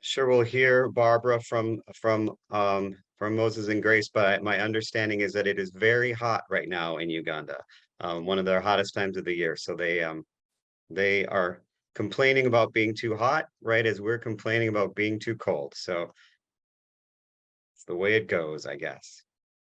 Sure, we'll hear Barbara from Moses and Grace, but my understanding is that it is very hot right now in Uganda, one of their hottest times of the year. So they are complaining about being too hot, right as we're complaining about being too cold. So it's the way it goes, I guess.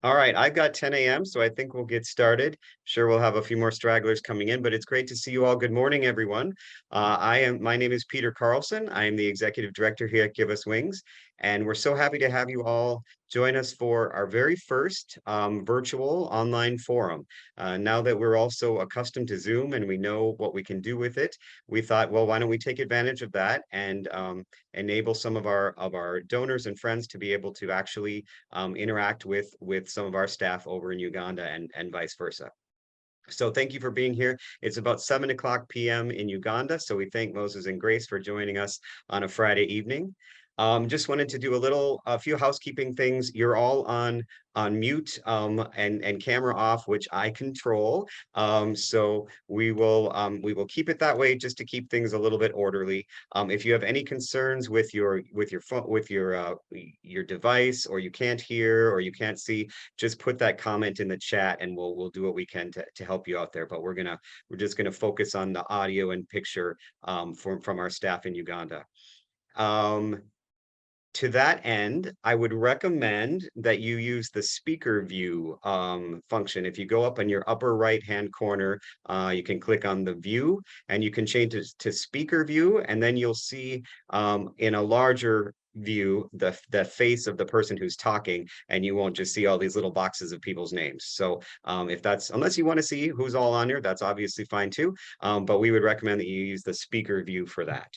All right, I've got 10 a.m., so I think we'll get started. Sure, we'll have a few more stragglers coming in, but it's great to see you all. Good morning, everyone. My name is Peter Carlson. I am the executive director here at Give Us Wings, and we're so happy to have you all join us for our very first virtual online forum. Now that we're all so accustomed to Zoom and we know what we can do with it, we thought, well, why don't we take advantage of that and enable some of our donors and friends to be able to actually interact with some of our staff over in Uganda and vice versa. So thank you for being here. It's about 7 o'clock p.m. in Uganda. So we thank Moses and Grace for joining us on a Friday evening. Just wanted to do a few housekeeping things. You're all on mute and camera off, which I control. So we will keep it that way just to keep things a little bit orderly. If you have any concerns with your phone, with your device, or you can't hear or you can't see, just put that comment in the chat and we'll do what we can to help you out there. But we're just gonna focus on the audio and picture from our staff in Uganda. To that end, I would recommend that you use the speaker view function. If you go up in your upper right-hand corner, you can click on the view and you can change it to speaker view, and then you'll see in a larger view the face of the person who's talking, and you won't just see all these little boxes of people's names. So unless you want to see who's all on here, that's obviously fine too. But we would recommend that you use the speaker view for that.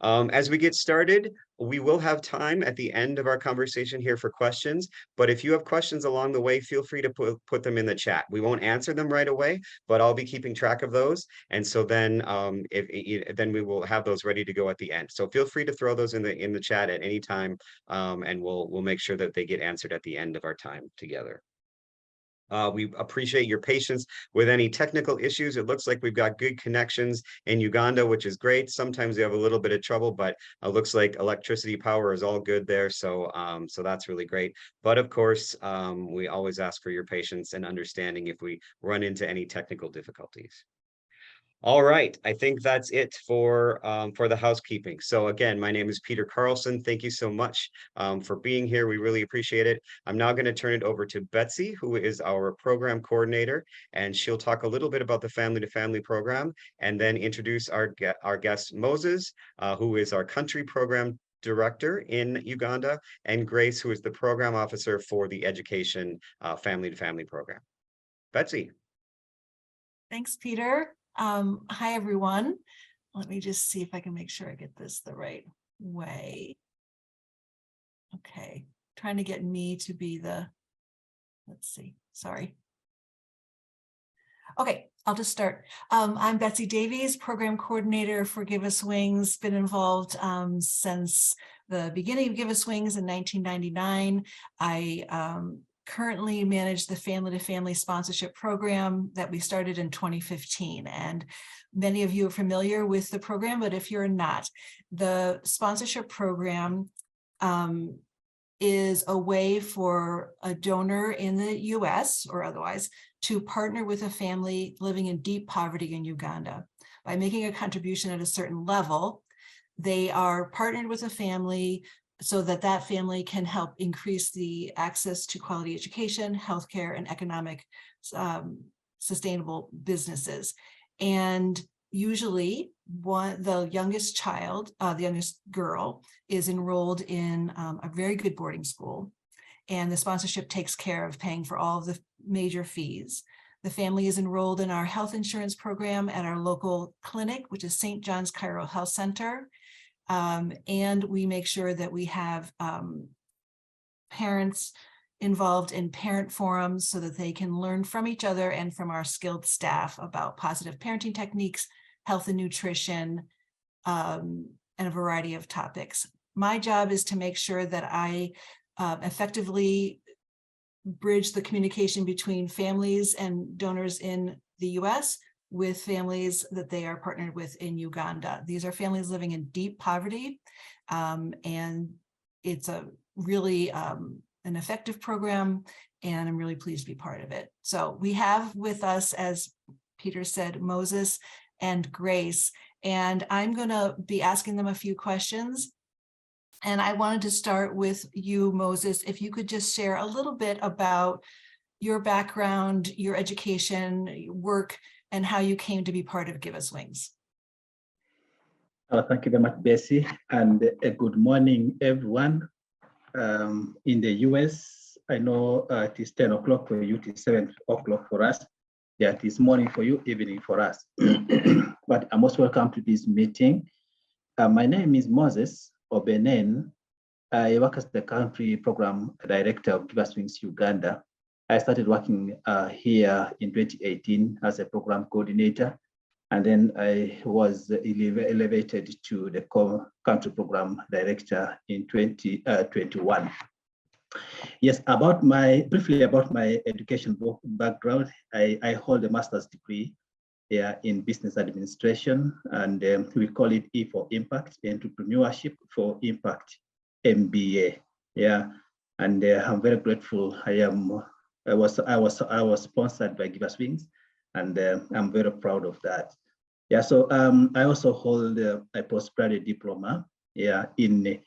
As we get started, we will have time at the end of our conversation here for questions, but if you have questions along the way, feel free to put them in the chat. We won't answer them right away, but I'll be keeping track of those. And so then then we will have those ready to go at the end. So feel free to throw those in the chat at any time, and we'll make sure that they get answered at the end of our time together. We appreciate your patience with any technical issues. It looks like we've got good connections in Uganda, which is great. Sometimes we have a little bit of trouble, but it looks like electricity power is all good there. So that's really great. But of course, we always ask for your patience and understanding if we run into any technical difficulties. All right, I think that's it for the housekeeping. So again, my name is Peter Carlson. Thank you so much for being here. We really appreciate it. I'm now going to turn it over to Betsy, who is our program coordinator, and she'll talk a little bit about the Family to Family program, and then introduce our guest Moses, who is our country program director in Uganda, and Grace, who is the program officer for the Education Family to Family program. Betsy. Thanks, Peter. Hi, everyone. Let me just see if I can make sure I get this the right way. Okay, trying to get me to be let's see, sorry. Okay, I'll just start. I'm Betsy Davies, program coordinator for Give Us Wings, been involved since the beginning of Give Us Wings in 1999. I currently manage the Family to Family sponsorship program that we started in 2015. And many of you are familiar with the program, but if you're not, the sponsorship program is a way for a donor in the US or otherwise to partner with a family living in deep poverty in Uganda. By making a contribution at a certain level, they are partnered with a family so that that family can help increase the access to quality education, healthcare, and economic sustainable businesses. And usually the youngest child, the youngest girl, is enrolled in a very good boarding school, and the sponsorship takes care of paying for all of the major fees. The family is enrolled in our health insurance program at our local clinic, which is St. John's Cairo Health Center. And we make sure that we have parents involved in parent forums so that they can learn from each other and from our skilled staff about positive parenting techniques, health and nutrition, and a variety of topics. My job is to make sure that I effectively bridge the communication between families and donors in the US with families that they are partnered with in Uganda. These are families living in deep poverty. And it's a really an effective program, and I'm really pleased to be part of it. So we have with us, as Peter said, Moses and Grace, and I'm going to be asking them a few questions. And I wanted to start with you, Moses, if you could just share a little bit about your background, your education, work, and how you came to be part of Give Us Wings. Thank you very much, Bessie, and good morning, everyone. In the US, I know it is 10 o'clock for you, it is 7 o'clock for us. Yeah, it is morning for you, evening for us. But I'm most welcome to this meeting. My name is Moses Obenen. I work as the country program director of Give Us Wings Uganda. I started working here in 2018 as a program coordinator, and then I was elevated to the country program director in 2021. Yes, briefly about my education background, I hold a master's degree in business administration, and we call it E for Impact, Entrepreneurship for Impact, MBA. Yeah, and I'm very grateful. I was sponsored by Give Us Wings, and I'm very proud of that. Yeah, so I also hold a postgraduate diploma in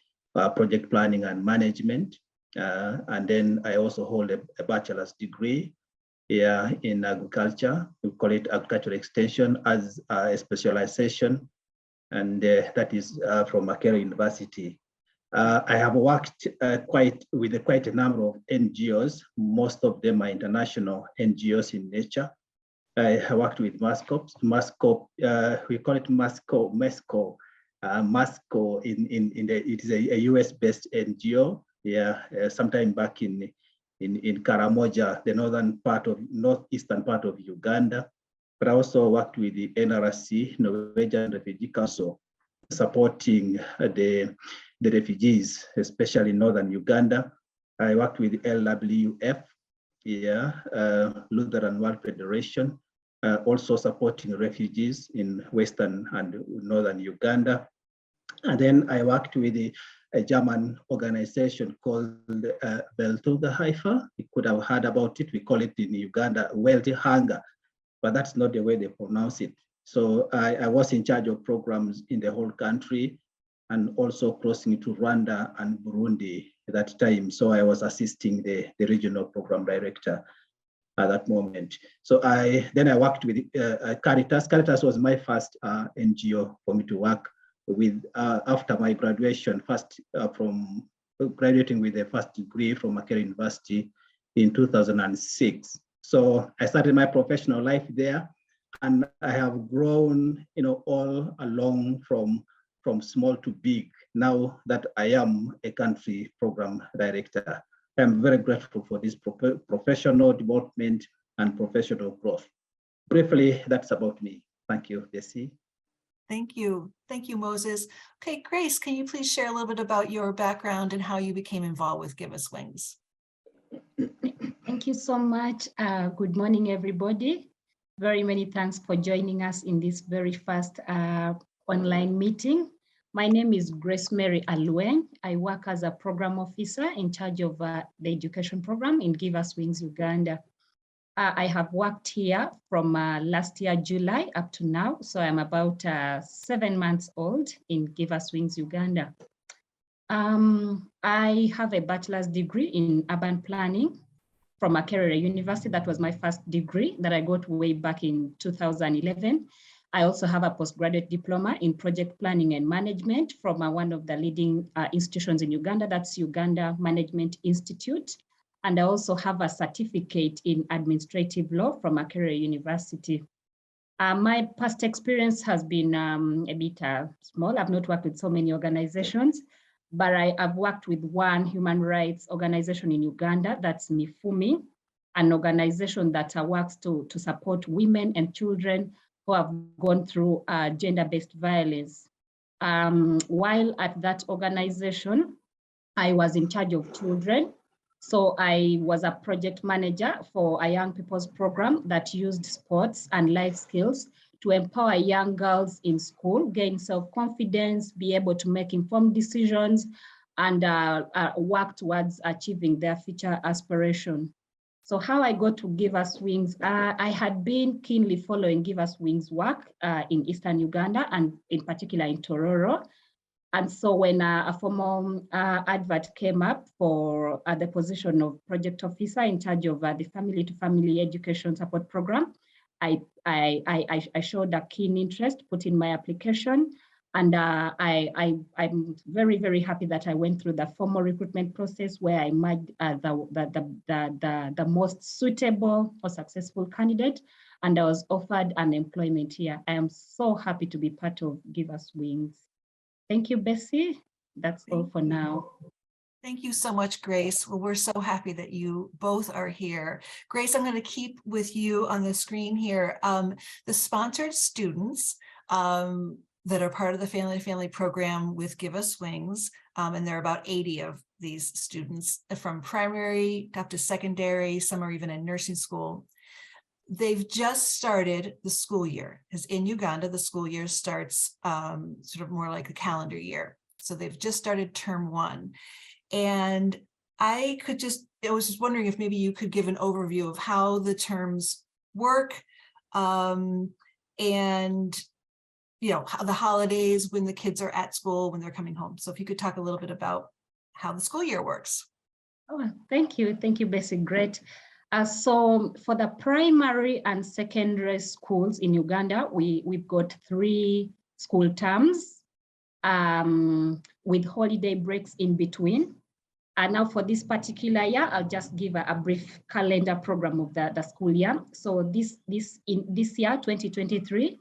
project planning and management. And then I also hold a bachelor's degree in agriculture. We call it agricultural extension as a specialization, and that is from Makerere University. I have worked with quite a number of NGOs. Most of them are international NGOs in nature. I have worked with Masco, we call it Masco, it is a US-based NGO. Yeah, sometime back in Karamoja, the northeastern part of Uganda. But I also worked with the NRC, Norwegian Refugee Council, supporting the refugees, especially in northern Uganda. I worked with LWF, Lutheran World Federation, also supporting refugees in western and northern Uganda. And then I worked with a German organization called Welthungerhilfe. You could have heard about it. We call it in Uganda, Wealthy Hunger, but that's not the way they pronounce it. So I was in charge of programs in the whole country, and also crossing to Rwanda and Burundi at that time. So I was assisting the regional program director at that moment. So then I worked with Caritas. Caritas was my first NGO for me to work with after my graduation, from graduating with a first degree from Makerere University in 2006. So I started my professional life there, and I have grown, all along from small to big. Now that I am a country program director, I'm very grateful for this professional development and professional growth. Briefly, that's about me. Thank you, Desi. Thank you. Thank you, Moses. Okay, Grace, can you please share a little bit about your background and how you became involved with Give Us Wings? Thank you so much. Good morning, everybody. Very many thanks for joining us in this very first online meeting. My name is Grace Mary Alueng. I work as a program officer in charge of the education program in Give Us Wings Uganda. I have worked here from last year, July, up to now. So I'm about 7 months old in Give Us Wings Uganda. I have a bachelor's degree in urban planning from Makerere University. That was my first degree that I got way back in 2011. I also have a postgraduate diploma in project planning and management from one of the leading institutions in Uganda, that's Uganda Management Institute. And I also have a certificate in administrative law from Makerere University. My past experience has been a bit small. I've not worked with so many organizations, but I've worked with one human rights organization in Uganda, that's Mifumi, an organization that works to support women and children who have gone through gender-based violence. While at that organization, I was in charge of children. So I was a project manager for a young people's program that used sports and life skills to empower young girls in school, gain self-confidence, be able to make informed decisions, and work towards achieving their future aspiration. So how I got to Give Us Wings, I had been keenly following Give Us Wings work in Eastern Uganda, and in particular in Tororo. And so when a formal advert came up for the position of project officer in charge of the Family to Family Education Support Program, I showed a keen interest, put in my application, and I'm very, very happy that I went through the formal recruitment process where I met the most suitable or successful candidate, and I was offered an employment here. I am so happy to be part of Give Us Wings. Thank you, Bessie. That's all for now. Thank you so much, Grace. Well, we're so happy that you both are here. Grace, I'm going to keep with you on the screen here. The sponsored students that are part of the Family to Family program with Give Us Wings, and there are about 80 of these students from primary up to secondary, some are even in nursing school. They've just started the school year, because in Uganda, the school year starts sort of more like a calendar year. So they've just started term 1. And I was just wondering if maybe you could give an overview of how the terms work, and how the holidays, when the kids are at school, when they're coming home. So if you could talk a little bit about how the school year works. Oh, thank you, Bessie. Great. So for the primary and secondary schools in Uganda, we've got 3 school terms with holiday breaks in between. And now for this particular year, I'll just give a brief calendar program of the school year. So this year, 2023,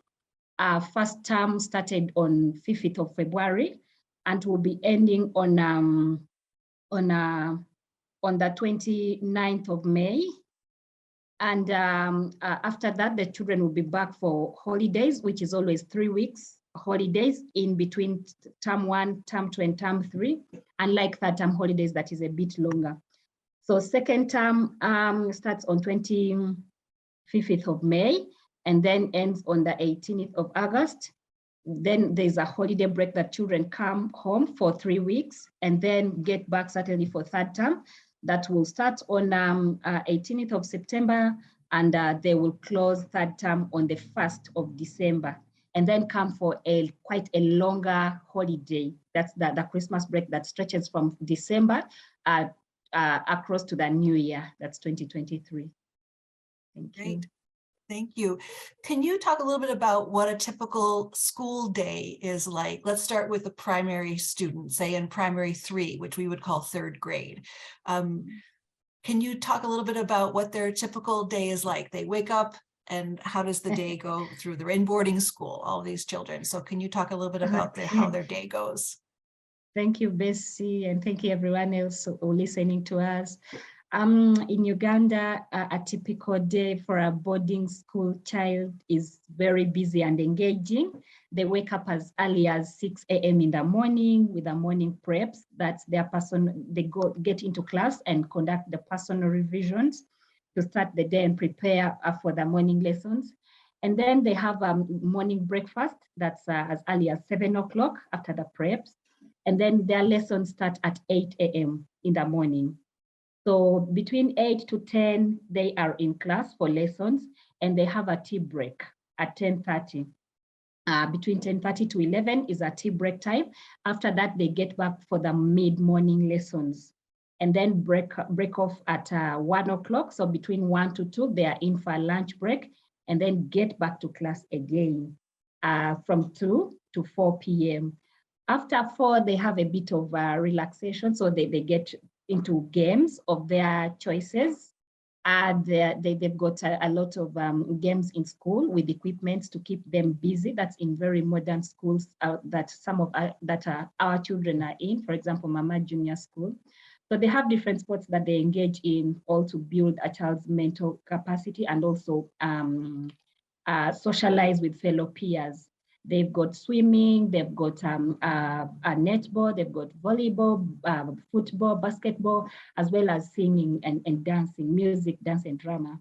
our first term started on 5th of February and will be ending on the 29th of May. And after that, the children will be back for holidays, which is always 3 weeks holidays in between term 1, term 2, and term 3, unlike third term holidays that is a bit longer. So second term starts on 25th of May and then ends on the 18th of August. Then there's a holiday break that children come home for 3 weeks and then get back certainly for third term. That will start on 18th of September, and they will close third term on the 1st of December, and then come for quite a longer holiday. That's the Christmas break that stretches from December across to the new year. That's 2023. Thank you. Great. Thank you. Can you talk a little bit about what a typical school day is like? Let's start with the primary student, say in primary 3, which we would call 3rd grade. Can you talk a little bit about what their typical day is like? They wake up, and how does the day go through? They're in boarding school, all these children. So can you talk a little bit about how their day goes? Thank you, Bessie, and thank you everyone else listening to us. In Uganda, a typical day for a boarding school child is very busy and engaging. They wake up as early as 6 a.m. in the morning with the morning preps. That's their they get into class and conduct the personal revisions to start the day and prepare for the morning lessons. And then they have a morning breakfast that's as early as 7 o'clock after the preps. And then their lessons start at 8 a.m. in the morning. So between 8 to 10, they are in class for lessons, and they have a tea break at 10:30. Between 10:30 to 11 is a tea break time. After that, they get back for the mid-morning lessons, and then break off at 1 o'clock. So between 1 to 2, they are in for a lunch break, and then get back to class again from 2 to 4 p.m. After 4, they have a bit of relaxation, so they get into games of their choices. They've got a lot of games in school with equipment to keep them busy. That's in very modern schools that some of our children are in, for example, Mama Junior School. So they have different sports that they engage in, all to build a child's mental capacity and also socialize with fellow peers. They've got swimming, they've got a netball, they've got volleyball, football, basketball, as well as singing and dancing, music, dance, and drama.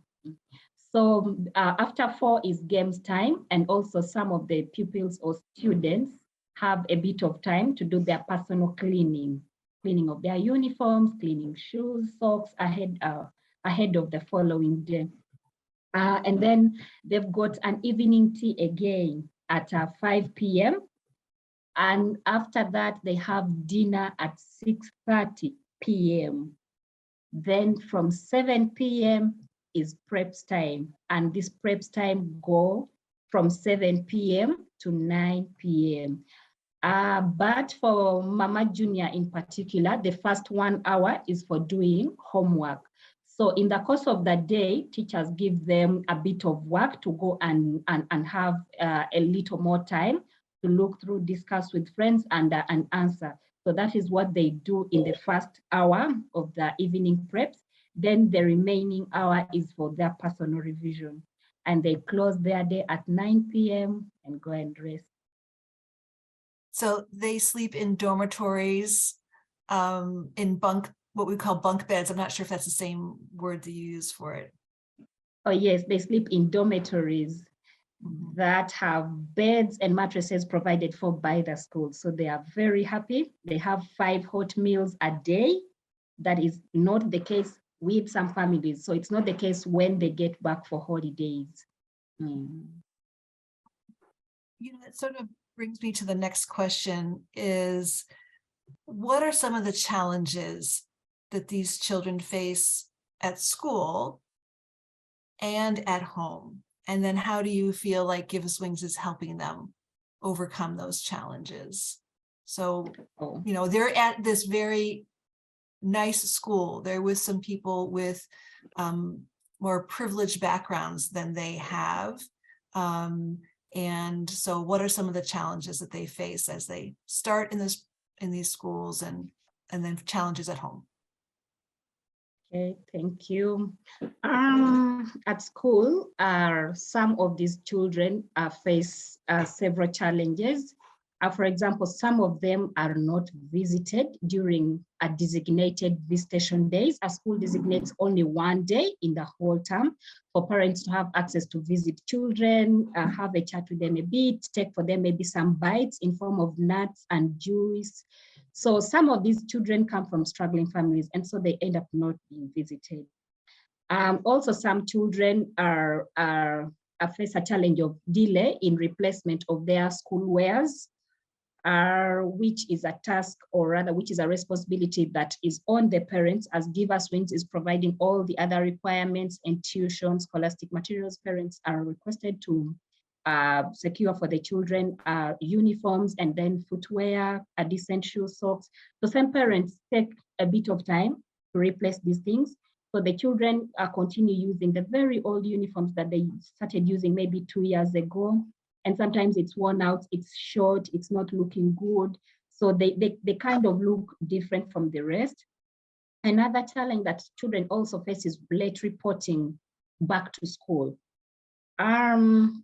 So after 4 is games time, and also some of the pupils or students have a bit of time to do their personal cleaning of their uniforms, cleaning shoes, socks ahead of the following day. And then they've got an evening tea again at 5 p.m. And after that, they have dinner at 6:30 p.m. Then from 7 p.m. is preps time. And this preps time go from 7 p.m. to 9 p.m. But for Mama Junior in particular, the first 1 hour is for doing homework. So in the course of the day, teachers give them a bit of work to go and have a little more time to look through, discuss with friends, and answer. So that is what they do in the first hour of the evening preps. Then the remaining hour is for their personal revision. And they close their day at 9 p.m. and go and rest. So they sleep in dormitories, in what we call bunk beds. I'm not sure if that's the same word that you use for it. Oh yes, they sleep in dormitories that have beds and mattresses provided for by the school. So they are very happy. They have 5 hot meals a day. That is not the case with some families. So it's not the case when they get back for holidays. It sort of brings me to the next question is, what are some of the challenges that these children face at school and at home? And then how do you feel like Give Us Wings is helping them overcome those challenges? So, they're at this very nice school. They're with some people with more privileged backgrounds than they have. And so what are some of the challenges that they face as they start in these schools and then challenges at home? Okay, thank you. At school, some of these children face several challenges. For example, some of them are not visited during a designated visitation days. A school designates only 1 day in the whole term for parents to have access to visit children, have a chat with them a bit, take for them maybe some bites in form of nuts and juice. So some of these children come from struggling families, and so they end up not being visited. Also, some children face a challenge of delay in replacement of their school wares, which is a task, or rather, which is a responsibility that is on the parents, as Give Us Wings is providing all the other requirements and tuition, scholastic materials. Parents are requested to secure for the children uniforms and then footwear, a decent shoe, socks. So some parents take a bit of time to replace these things. So the children continue using the very old uniforms that they started using maybe 2 years ago. And sometimes it's worn out, it's short, it's not looking good. So they kind of look different from the rest. Another challenge that children also face is late reporting back to school.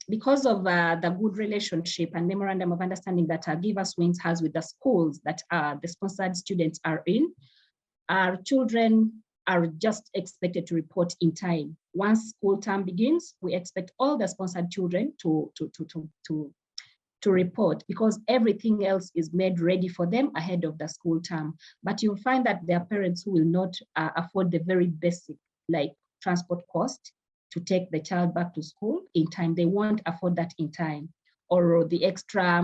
Because of the good relationship and memorandum of understanding that Give Us Wings has with the schools that the sponsored students are in, our children are just expected to report in time. Once school term begins, we expect all the sponsored children to report, because everything else is made ready for them ahead of the school term. But you'll find that there are parents who will not afford the very basic, like transport cost, to take the child back to school in time. They won't afford that in time. Or the extra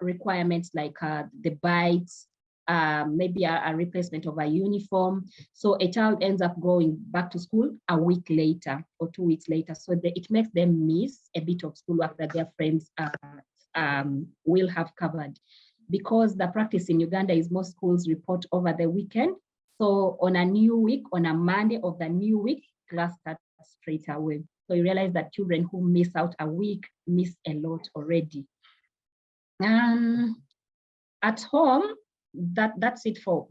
requirements like the bites, maybe a replacement of a uniform. So a child ends up going back to school a week later or 2 weeks later. So it makes them miss a bit of schoolwork that their friends will have covered. Because the practice in Uganda is most schools report over the weekend. So on a new week, on a Monday of the new week, class starts straight away. So you realize that children who miss out a week miss a lot already. At home, that's it for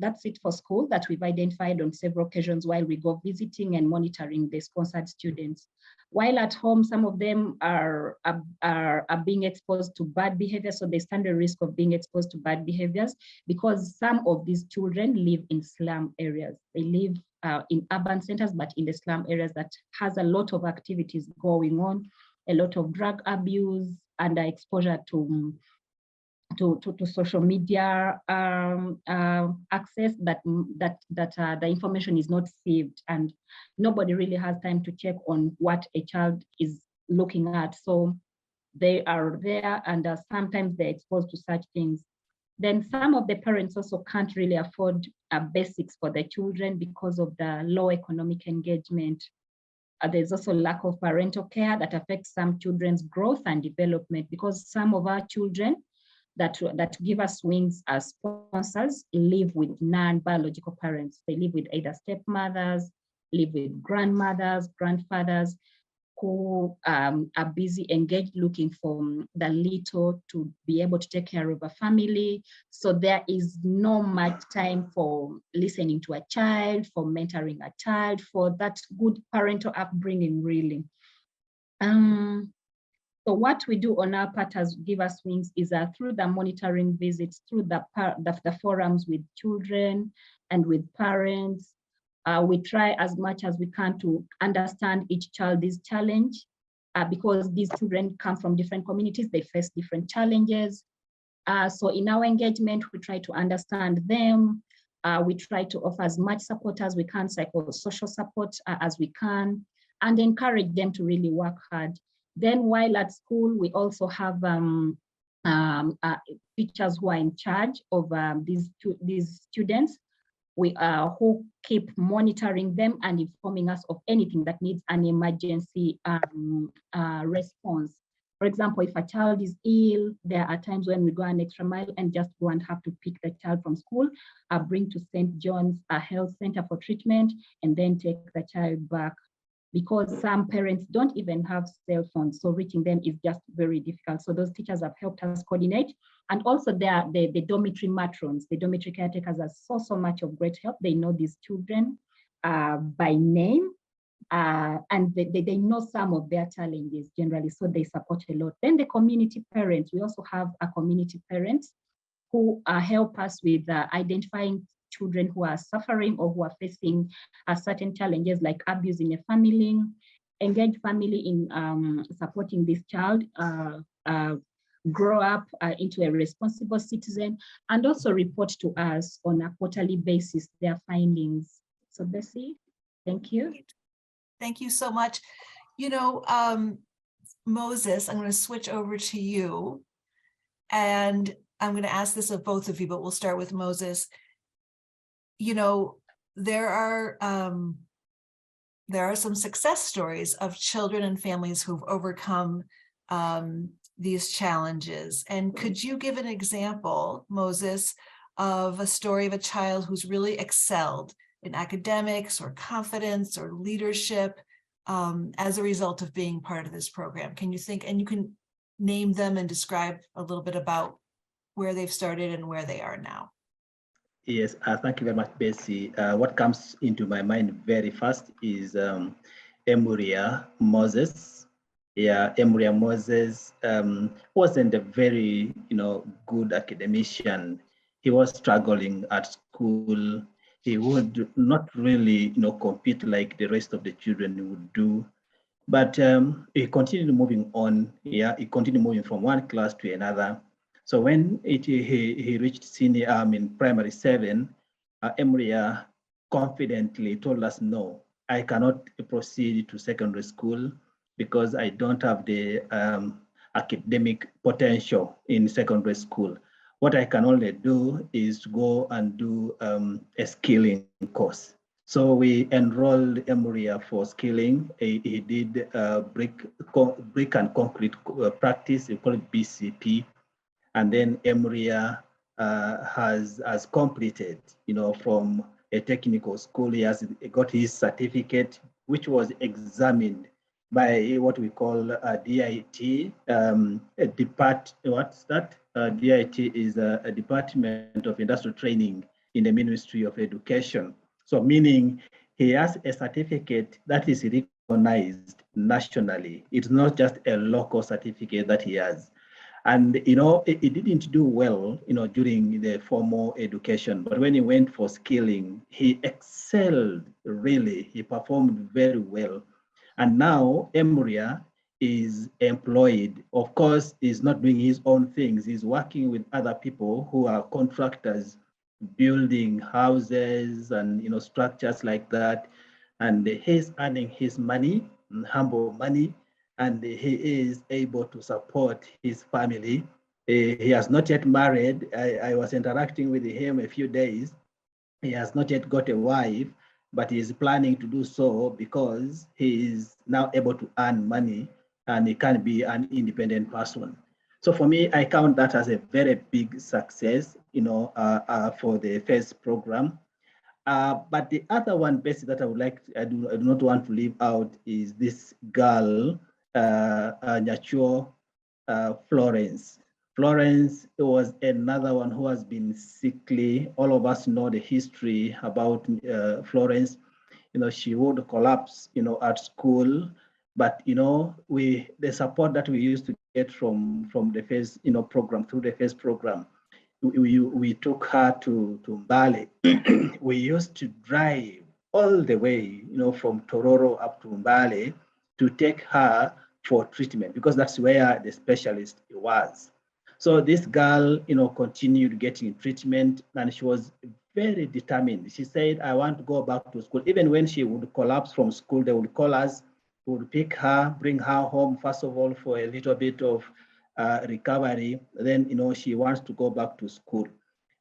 school that we've identified on several occasions while we go visiting and monitoring the sponsored students. While at home, some of them are being exposed to bad behavior, so they stand a risk of being exposed to bad behaviors because some of these children live in slum areas. They live in urban centers, but in the slum areas that has a lot of activities going on, a lot of drug abuse and exposure to social media access that the information is not saved, and nobody really has time to check on what a child is looking at. So they are there, and sometimes they're exposed to such things. Then some of the parents also can't really afford basics for their children because of the low economic engagement. There's also lack of parental care that affects some children's growth and development, because some of our children that give us wings as sponsors live with non-biological parents. They live with either stepmothers, live with grandmothers, grandfathers, who are busy, engaged, looking for the little to be able to take care of a family. So there is no much time for listening to a child, for mentoring a child, for that good parental upbringing, really. So what we do on our part as Give Us Wings is through the monitoring visits, through the forums with children and with parents. We try as much as we can to understand each child's challenge because these children come from different communities, they face different challenges. So in our engagement, we try to understand them. We try to offer as much support as we can, psychosocial support as we can, and encourage them to really work hard. Then while at school, we also have teachers who are in charge of these students. We who keep monitoring them and informing us of anything that needs an emergency response. For example, if a child is ill, there are times when we go an extra mile and just go and have to pick the child from school, bring to St. John's Health Center for treatment, and then take the child back, because some parents don't even have cell phones, so reaching them is just very difficult. So those teachers have helped us coordinate. And also the dormitory matrons, the dormitory caretakers are so much of great help. They know these children by name, and they know some of their challenges generally, so they support a lot. Then the community parents, we also have a community parents who help us with identifying children who are suffering or who are facing certain challenges like abuse in a family, engage family in supporting this child grow up into a responsible citizen, and also report to us on a quarterly basis their findings. So Bessie, thank you. Thank you so much. You know, Moses, I'm going to switch over to you, and I'm going to ask this of both of you, but we'll start with Moses. You know, there are some success stories of children and families who've overcome these challenges. And could you give an example, Moses, of a story of a child who's really excelled in academics or confidence or leadership as a result of being part of this program? Can you think, and you can name them and describe a little bit about where they've started and where they are now? Yes, thank you very much, Bessie. What comes into my mind very fast is Emuria Moses. Yeah, Emuria Moses wasn't a very, good academician. He was struggling at school. He would not really, compete like the rest of the children would do. But he continued moving on. Yeah, he continued moving from one class to another. So when he reached senior, in primary 7, Emuria confidently told us, no, I cannot proceed to secondary school because I don't have the academic potential in secondary school. What I can only do is go and do a skilling course. So we enrolled Emuria for skilling. He did brick and concrete practice, we call it BCP. And then Emuria has completed, from a technical school. He has got his certificate, which was examined by what we call a DIT, what's that? DIT is a Department of Industrial Training in the Ministry of Education. So meaning he has a certificate that is recognized nationally. It's not just a local certificate that he has. And, you know, he didn't do well, you know, during the formal education, but when he went for skilling, he excelled, really. He performed very well. And now Emria is employed. Of course, he's not doing his own things. He's working with other people who are contractors, building houses and, you know, structures like that. And he's earning his money, humble money, and he is able to support his family. He has not yet married. I was interacting with him a few days. He has not yet got a wife, but he is planning to do so because he is now able to earn money and he can be an independent person. So for me, I count that as a very big success, you know, for the FACE program. But the other one, basically, that I would like, I do not want to leave out is this girl, Nyachuo Florence. Florence was another one who has been sickly. All of us know the history about Florence. You know, she would collapse, you know, at school. But, you know, the support that we used to get from the FACE, you know, program, through the FACE program, we took her to Mbale. We used to drive all the way, you know, from Tororo up to Mbale to take her for treatment because that's where the specialist was. So this girl, you know, continued getting treatment and she was very determined. She said, I want to go back to school. Even when she would collapse from school, they would call us, we would pick her, bring her home, first of all, for a little bit of recovery. Then, you know, she wants to go back to school.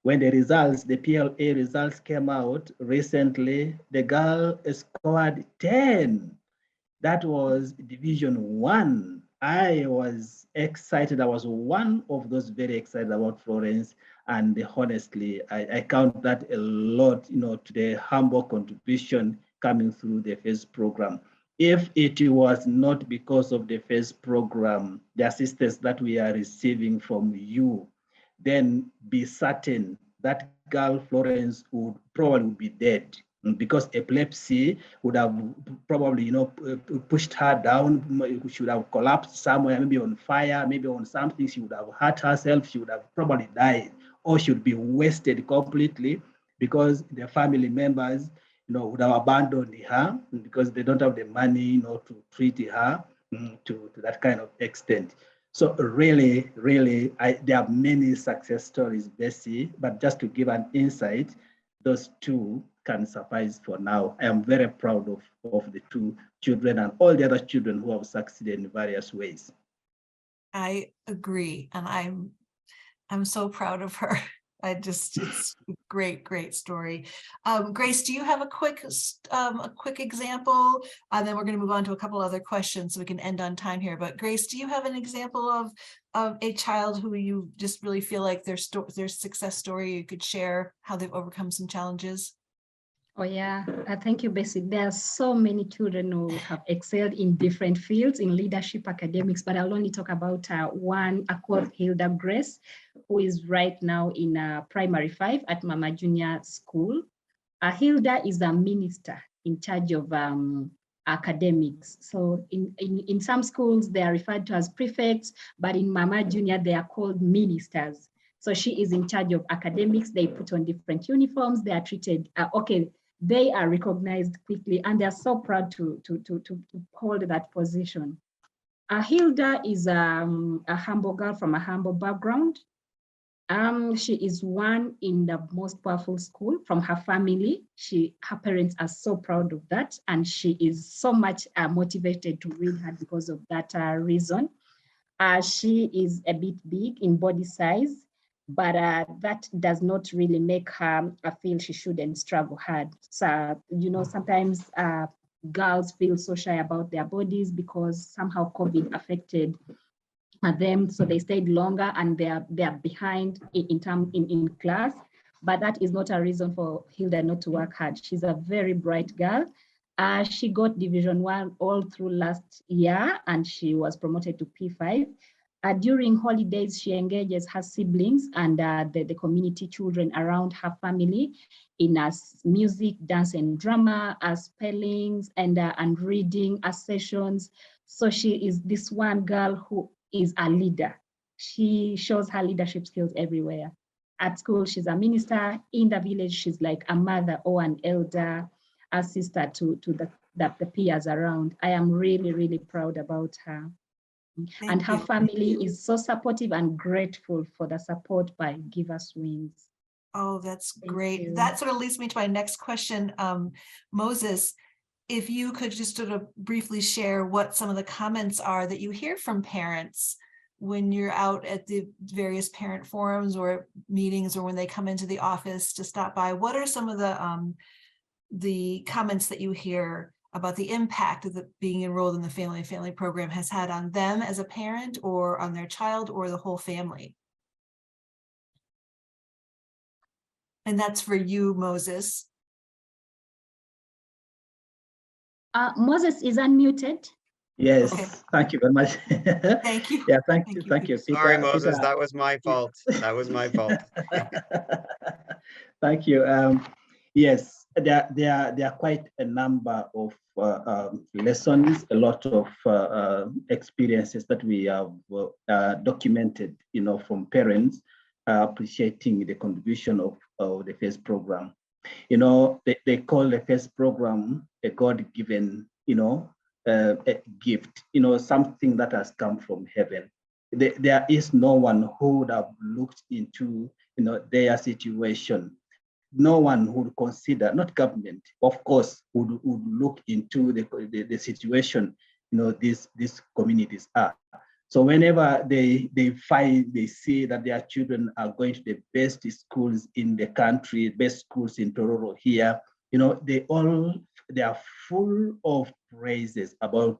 When the results, the PLA results came out recently, the girl scored 10. That was Division 1. I was excited. I was one of those very excited about Florence. And honestly, I count that a lot, you know, to the humble contribution coming through the FACE program. If it was not because of the FACE program, the assistance that we are receiving from you, then be certain that girl Florence would probably be dead because epilepsy would have probably, you know, pushed her down. She would have collapsed somewhere, maybe on fire, maybe on something. She would have hurt herself. She would have probably died, or she would be wasted completely because the family members, you know, would have abandoned her because they don't have the money, you know, to treat her to that kind of extent. So really, really, there are many success stories, Bessie, but just to give an insight, those two can suffice for now. I am very proud of the two children and all the other children who have succeeded in various ways. I agree, and I'm so proud of her. It's a great story. Grace, do you have a quick example? And then we're going to move on to a couple other questions so we can end on time here. But Grace, do you have an example of a child who you just really feel like their success story you could share, how they've overcome some challenges? Oh yeah, thank you, Bessie. There are so many children who have excelled in different fields in leadership, academics, but I'll only talk about one called Hilda Grace, who is right now in primary 5 at Mama Junior School. Hilda is a minister in charge of academics. So in some schools, they are referred to as prefects, but in Mama Junior, they are called ministers. So she is in charge of academics. They put on different uniforms. They are treated, they are recognized quickly, and they're so proud to hold that position. Hilda is a humble girl from a humble background. She is one in the most powerful school from her family. Her parents are so proud of that, and she is so much motivated to read her because of that reason. She is a bit big in body size, but that does not really make her feel she shouldn't struggle hard. So, you know, sometimes girls feel so shy about their bodies because somehow COVID affected them, so they stayed longer and they're behind in class. But that is not a reason for Hilda not to work hard. She's a very bright girl. She got Division 1 all through last year, and she was promoted to P5. During holidays, she engages her siblings and the community children around her family in music, dance, and drama, spellings, and reading sessions. So she is this one girl who is a leader. She shows her leadership skills everywhere. At school, she's a minister. In the village, she's like a mother or an elder, a sister to the peers around. I am really, really proud about her. And her family is so supportive and grateful for the support by Give Us Wings. Oh, that's great. you. That sort of leads me to my next question. Moses, if you could just sort of briefly share what some of the comments are that you hear from parents when you're out at the various parent forums or meetings, or when they come into the office to stop by. What are some of the comments that you hear about the impact of being enrolled in the Family program has had on them as a parent, or on their child, or the whole family? And that's for you, Moses. Moses is unmuted. Yes, Okay. thank you very much. Thank you. Yeah, thank you, Peter. Sorry, Moses, Peter. that was my fault. That was my fault. Thank you. Yes, there are quite a number of lessons, a lot of experiences that we have documented, from parents appreciating the contribution of the FACE program. They call the FACE program a God-given, a gift, something that has come from heaven. There is no one who would have looked into, their situation. No one would consider, not government, of course, would look into the situation, these communities are. So whenever they see that their children are going to the best schools in the country, best schools in Tororo here, they are full of praises about,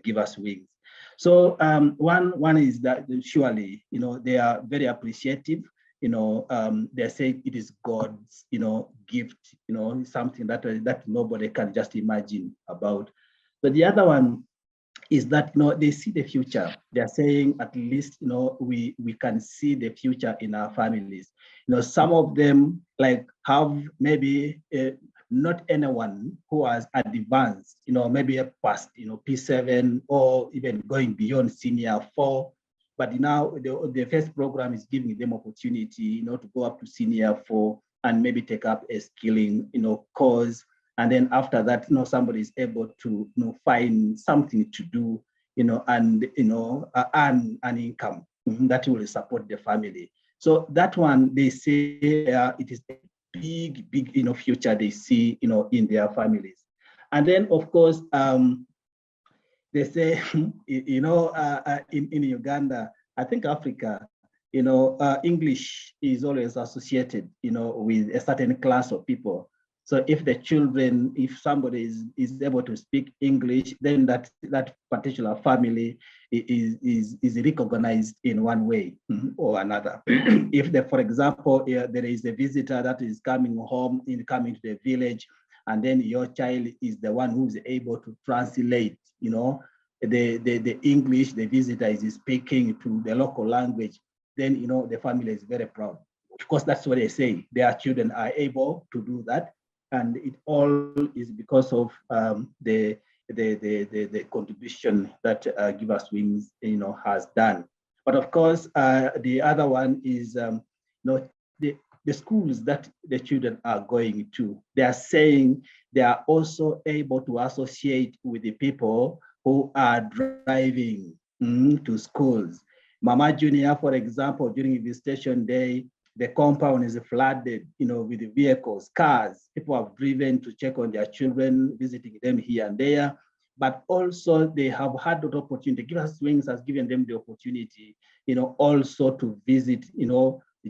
Give Us Wings. So one is that surely, they are very appreciative. They say it is God's, gift, something that nobody can just imagine about. But the other one is that, they see the future. They're saying, at least, we can see the future in our families. Some of them have maybe not anyone who has advanced, maybe a past, P7 or even going beyond senior 4. But now the FACE program is giving them opportunity, to go up to senior 4 and maybe take up a skilling, course. And then after that, somebody is able to, find something to do, and, earn an income that will support the family. So that one, they say it is a big, future they see, in their families. And then, of course, they say, in Uganda, I think Africa, English is always associated, with a certain class of people. So if the children, if somebody is able to speak English, then that particular family is recognized in one way or another. If, for example, there is a visitor that is coming home, coming to the village, and then your child is the one who's able to translate, the English the visitor is speaking to the local language, then, the family is very proud. Of course, that's what they say. Their children are able to do that. And it all is because of the contribution that Give Us Wings, has done. But of course, the other one is, the schools that the children are going to. They are saying they are also able to associate with the people who are driving to schools. Mama Junior, for example, during visitation day, the compound is flooded, with the vehicles, cars. People have driven to check on their children, visiting them here and there. But also they have had the opportunity. Give Us Wings has given them the opportunity, also to visit,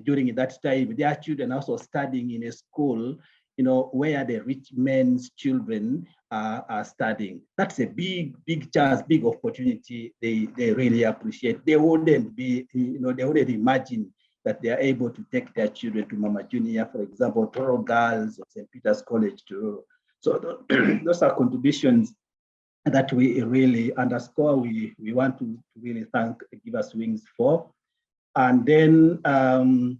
during that time. Their children also studying in a school, where the rich men's children are studying. That's a big chance, big opportunity. They really appreciate. They wouldn't be, they wouldn't imagine that they are able to take their children to Mama Junior, for example, Toro Girls or St. Peter's College. So those are contributions that we really underscore. We want to really thank Give Us Wings for. And then,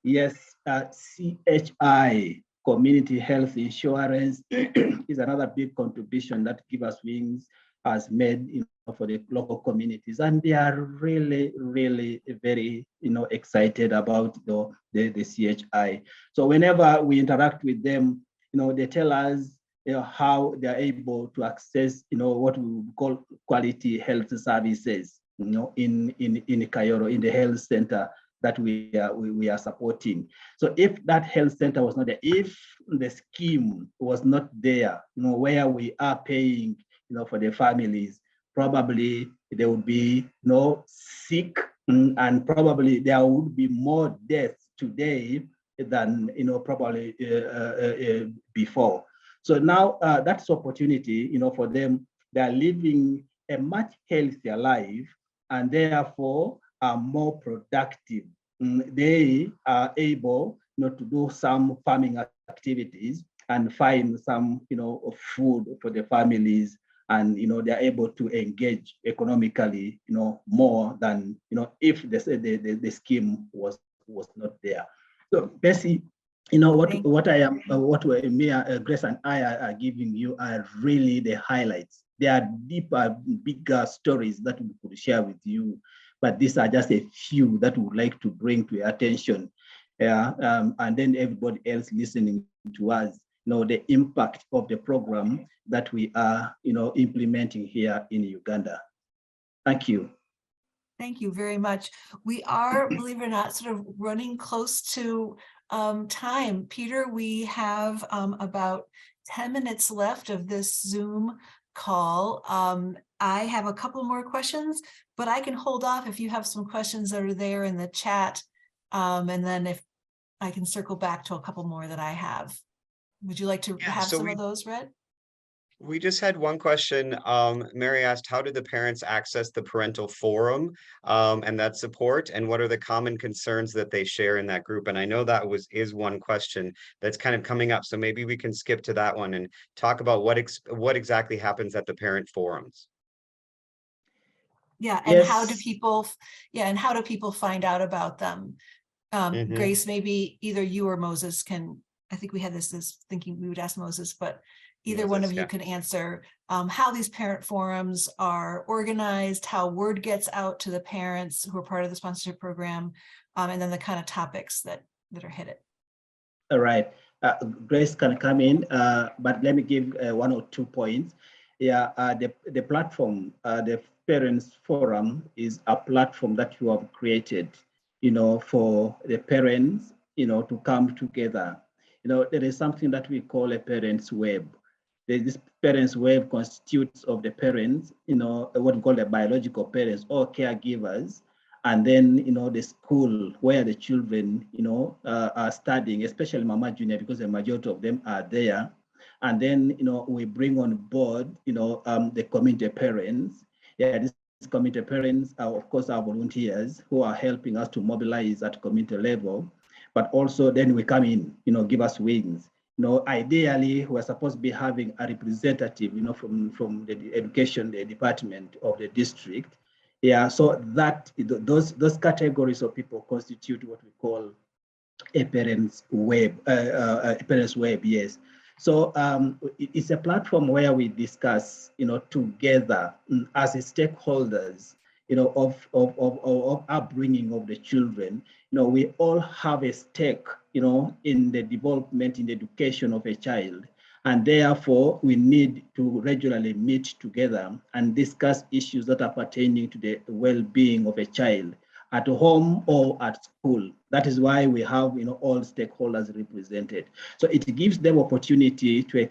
yes, CHI, Community Health Insurance, is another big contribution that Give Us Wings has made for the local communities. And they are really, really very excited about the CHI. So whenever we interact with them, they tell us how they're able to access what we would call quality health services in Kayoro, in the health center that we are supporting. So if that health center was not there, if the scheme was not there, where we are paying for the families, probably there would be sick, and probably there would be more deaths today than probably before. So now that's opportunity for them. They are living a much healthier life, and therefore are more productive. They are able to do some farming activities and find some food for the families, and they're able to engage economically more than if the scheme was not there. So Bessie, what Grace and I are giving you are really the highlights. There are deeper, bigger stories that we could share with you, but these are just a few that we would like to bring to your attention. And then everybody else listening to us know the impact of the program that we are implementing here in Uganda. Thank you. Thank you very much. We are, believe it or not, sort of running close to time. Peter, we have about 10 minutes left of this Zoom call. I have a couple more questions, but I can hold off if you have some questions that are there in the chat. And then if I can circle back to a couple more that I have. Would you like to have some of those, Red? We just had one question. Mary asked, how do the parents access the parental forum and that support? And what are the common concerns that they share in that group? And I know that is one question that's kind of coming up. So maybe we can skip to that one and talk about what exactly happens at the parent forums. Yeah, and how do people find out about them? Grace, maybe either you or Moses can, I think we had this thinking we would ask Moses, but either one of you can answer how these parent forums are organized, how word gets out to the parents who are part of the sponsorship program, and then the kind of topics that are hit. All right, Grace can come in, but let me give 1 or 2 points. Yeah, the platform, the Parents Forum is a platform that you have created, for the parents, to come together. There is something that we call a parents web. This parents web constitutes of the parents, what we call the biological parents or caregivers, and then, the school where the children, are studying, especially Mama Junior, because the majority of them are there. And then, we bring on board, the community parents. Yeah, these community parents are, of course, our volunteers who are helping us to mobilize at community level. But also then we come in, Give Us Wings. Ideally, we're supposed to be having a representative, from the education, the department of the district. Yeah, so that those categories of people constitute what we call a parents web, yes. So it's a platform where we discuss, together as stakeholders, of upbringing of the children. We all have a stake, in the development, in the education of a child. And therefore, we need to regularly meet together and discuss issues that are pertaining to the well-being of a child at home or at school. That is why we have, all stakeholders represented. So it gives them opportunity to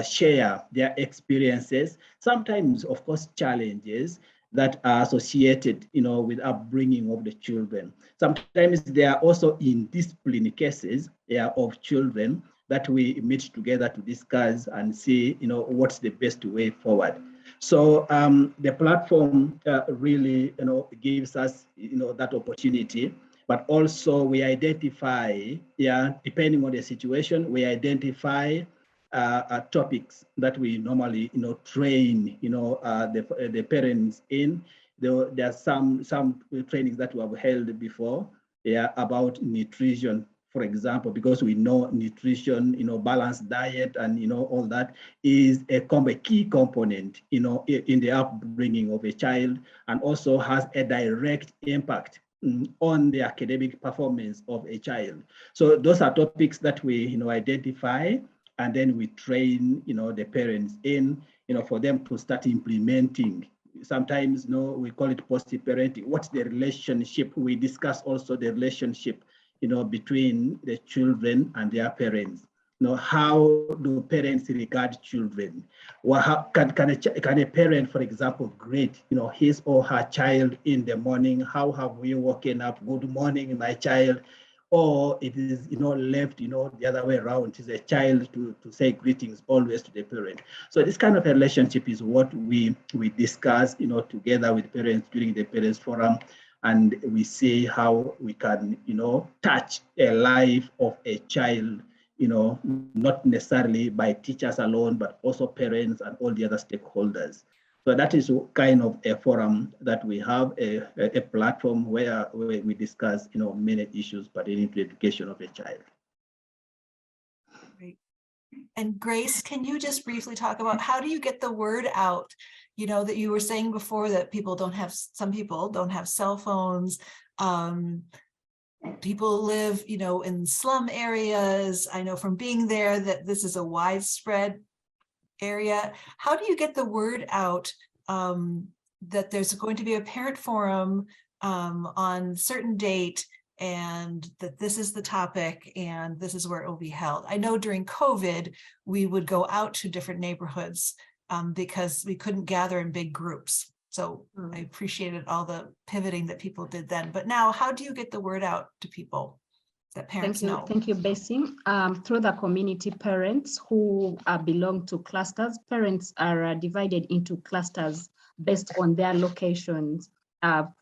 share their experiences, sometimes, of course, challenges that are associated, with upbringing of the children. Sometimes there are also indiscipline cases of children that we meet together to discuss and see, what's the best way forward. So the platform really, gives us, that opportunity, but also we identify, depending on the situation, we identify topics that we normally, train, the parents in. There are some trainings that we have held before, about nutrition, for example, because we know nutrition, balanced diet and, all that is a key component, in the upbringing of a child, and also has a direct impact on the academic performance of a child. So those are topics that we, identify, and then we train, the parents in, for them to start implementing. Sometimes, we call it positive parenting. What's the relationship? We discuss also the relationship, between the children and their parents. How do parents regard children? Well, how can a parent, for example, greet, his or her child in the morning? How have we woken up? Good morning, my child. Or it is, left, the other way around. It is a child to say greetings always to the parent. So this kind of a relationship is what we discuss, together with parents during the parents forum. And we see how we can, touch a life of a child, not necessarily by teachers alone, but also parents and all the other stakeholders. So that is kind of a forum that we have, a platform where we discuss, many issues pertaining to the education of a child. Great. And Grace, can you just briefly talk about how do you get the word out? That you were saying before that some people don't have cell phones. People live, in slum areas. I know from being there that this is a widespread area. How do you get the word out that there's going to be a parent forum on certain date, and that this is the topic and this is where it will be held? I know during COVID, we would go out to different neighborhoods because we couldn't gather in big groups. So I appreciated all the pivoting that people did then. But now, how do you get the word out to people that parents know? Thank you, Bessie. Through the community parents who belong to clusters, parents are divided into clusters based on their locations from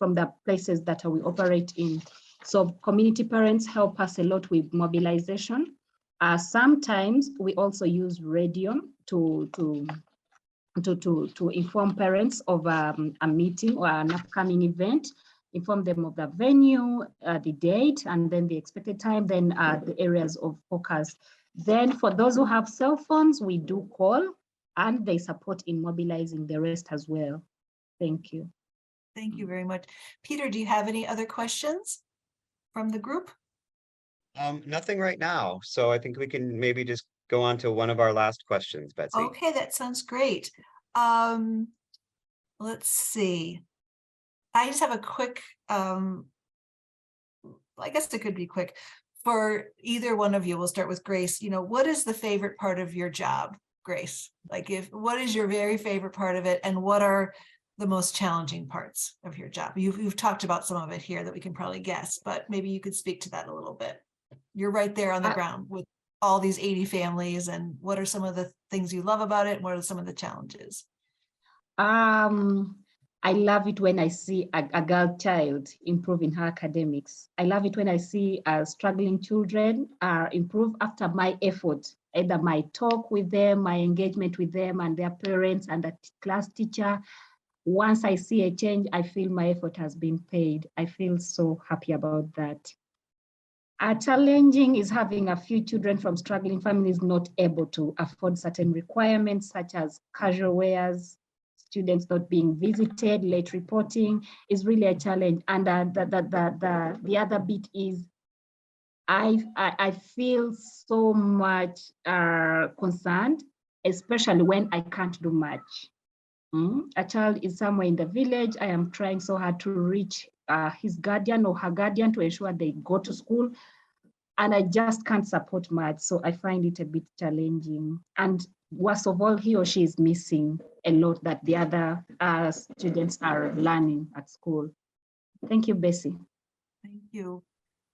the places that we operate in. So community parents help us a lot with mobilization. Sometimes we also use radio to inform parents of a meeting or an upcoming event, inform them of the venue, the date, and then the expected time, then the areas of focus. Then for those who have cell phones, we do call, and they support in mobilizing the rest as well. Thank you. Thank you very much. Peter, do you have any other questions from the group? Nothing right now. So I think we can maybe just go on to one of our last questions, Betsy. Okay, that sounds great. Let's see. I just have a quick, I guess it could be quick for either one of you. We'll start with Grace. What is the favorite part of your job, Grace? What is your very favorite part of it, and what are the most challenging parts of your job? You've talked about some of it here that we can probably guess, but maybe you could speak to that a little bit. You're right there on the ground with all these 80 families, and what are some of the things you love about it, and what are some of the challenges? I love it when I see a girl child improve in her academics. I love it when I see struggling children improve after my effort, either my talk with them, my engagement with them and their parents and the class teacher. Once I see a change, I feel my effort has been paid. I feel so happy about that. Challenging is having a few children from struggling families not able to afford certain requirements, such as casual wears, students not being visited, late reporting is really a challenge. And the other bit is I feel so much concerned, especially when I can't do much. A child is somewhere in the village. I am trying so hard to reach his guardian or her guardian to ensure they go to school, and I just can't support much. So I find it a bit challenging. And worst of all, he or she is missing a lot that the other students are learning at school. Thank you, Bessie. Thank you.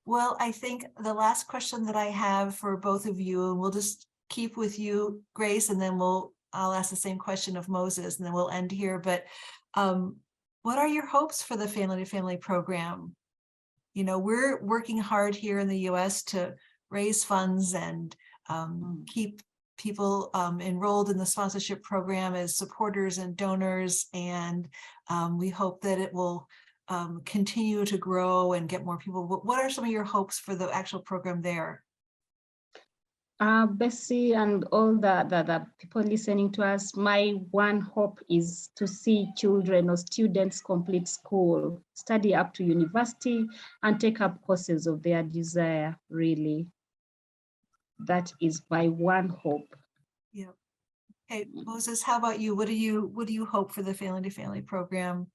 Well, I think the last question that I have for both of you, and we'll just keep with you, Grace, and then I'll ask the same question of Moses, and then we'll end here. But what are your hopes for the Family to Family program? We're working hard here in the US to raise funds and keep people enrolled in the sponsorship program as supporters and donors, and we hope that it will continue to grow and get more people. What are some of your hopes for the actual program there? Bessie and all the people listening to us, my one hope is to see children or students complete school, study up to university, and take up courses of their desire, really. That is my one hope. Yeah. Hey, Moses, how about you? What do you hope for the Family to Family program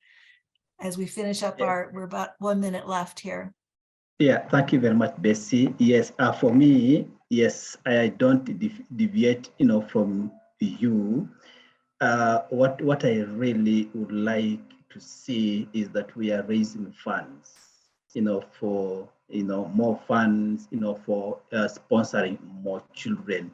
as we finish up we're about 1 minute left here. Yeah, thank you very much, Bessie. Yes, for me, yes, I don't deviate, from you. What I really would like to see is that we are raising funds, for, more funds, for sponsoring more children,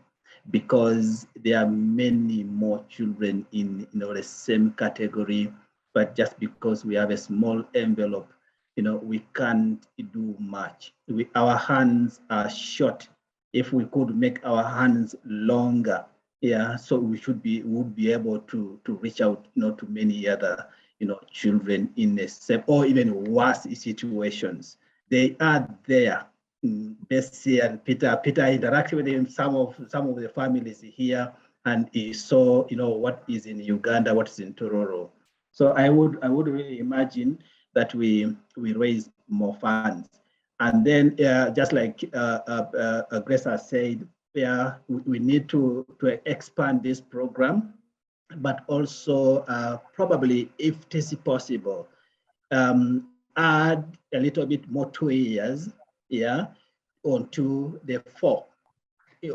because there are many more children in, the same category, but just because we have a small envelope, we can't do much. Our hands are short. If we could make our hands longer, so we would be able to reach out, to many other, children in the same or even worse situations. They are there. Bessie and Peter interacted with him, some of the families here, and he saw, what is in Uganda, what is in Tororo. So I would really imagine that we raise more funds. And then just like Grace has said, we need to expand this program, but also probably, if it is possible, add a little bit more 2 years, onto the 4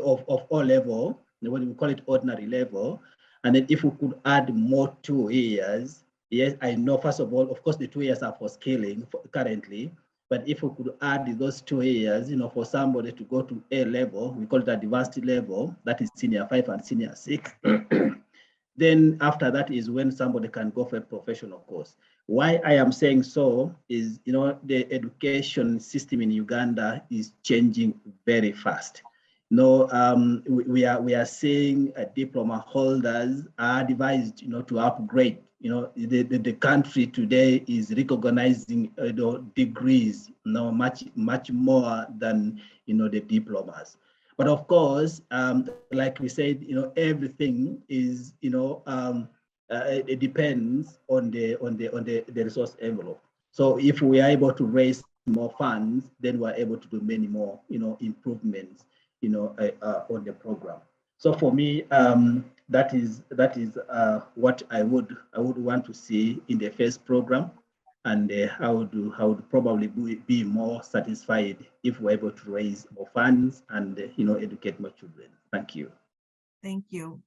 of O level, what we call it ordinary level. And then if we could add more 2 years, yes, I know, first of all, of course, the 2 years are for scaling currently, but if we could add those 2 years, for somebody to go to A level, we call it advanced level, that is senior 5 and senior 6. Then after that is when somebody can go for a professional course. Why I am saying so is, the education system in Uganda is changing very fast. We are seeing diploma holders are advised, to upgrade. The country today is recognizing degrees, much more than the diplomas. But of course, like we said, everything is, it depends on the resource envelope. So if we are able to raise more funds, then we're able to do many more, improvements, on the program. So for me, that is what I would want to see in the first program, and I would probably be more satisfied if we're able to raise more funds and educate more children. Thank you. Thank you.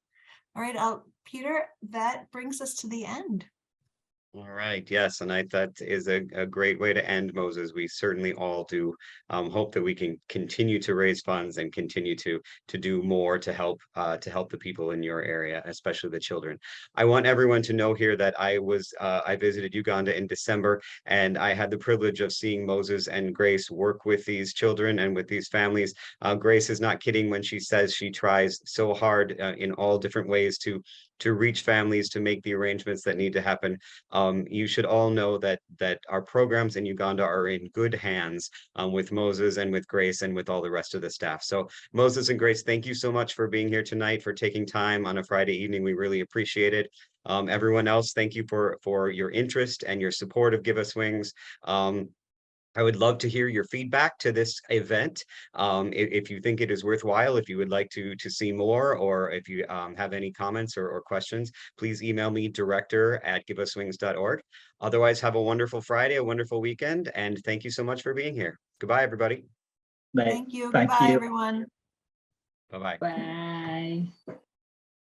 All right, Peter, that brings us to the end. All right, yes, and that is a great way to end, Moses. We certainly all do hope that we can continue to raise funds and continue to do more to help the people in your area, especially the children. I want everyone to know here that I visited Uganda in December, and I had the privilege of seeing Moses and Grace work with these children and with these families. Grace is not kidding when she says she tries so hard in all different ways to reach families, to make the arrangements that need to happen. You should all know that our programs in Uganda are in good hands with Moses and with Grace and with all the rest of the staff. So Moses and Grace, thank you so much for being here tonight, for taking time on a Friday evening. We really appreciate it. Everyone else, thank you for your interest and your support of Give Us Wings. I would love to hear your feedback to this event. If you think it is worthwhile, if you would like to see more, or if you have any comments or questions, please email me, director@giveuswings.org. Otherwise, have a wonderful Friday, a wonderful weekend, and thank you so much for being here. Goodbye, everybody. Thank you. Goodbye, everyone. Bye-bye. Bye.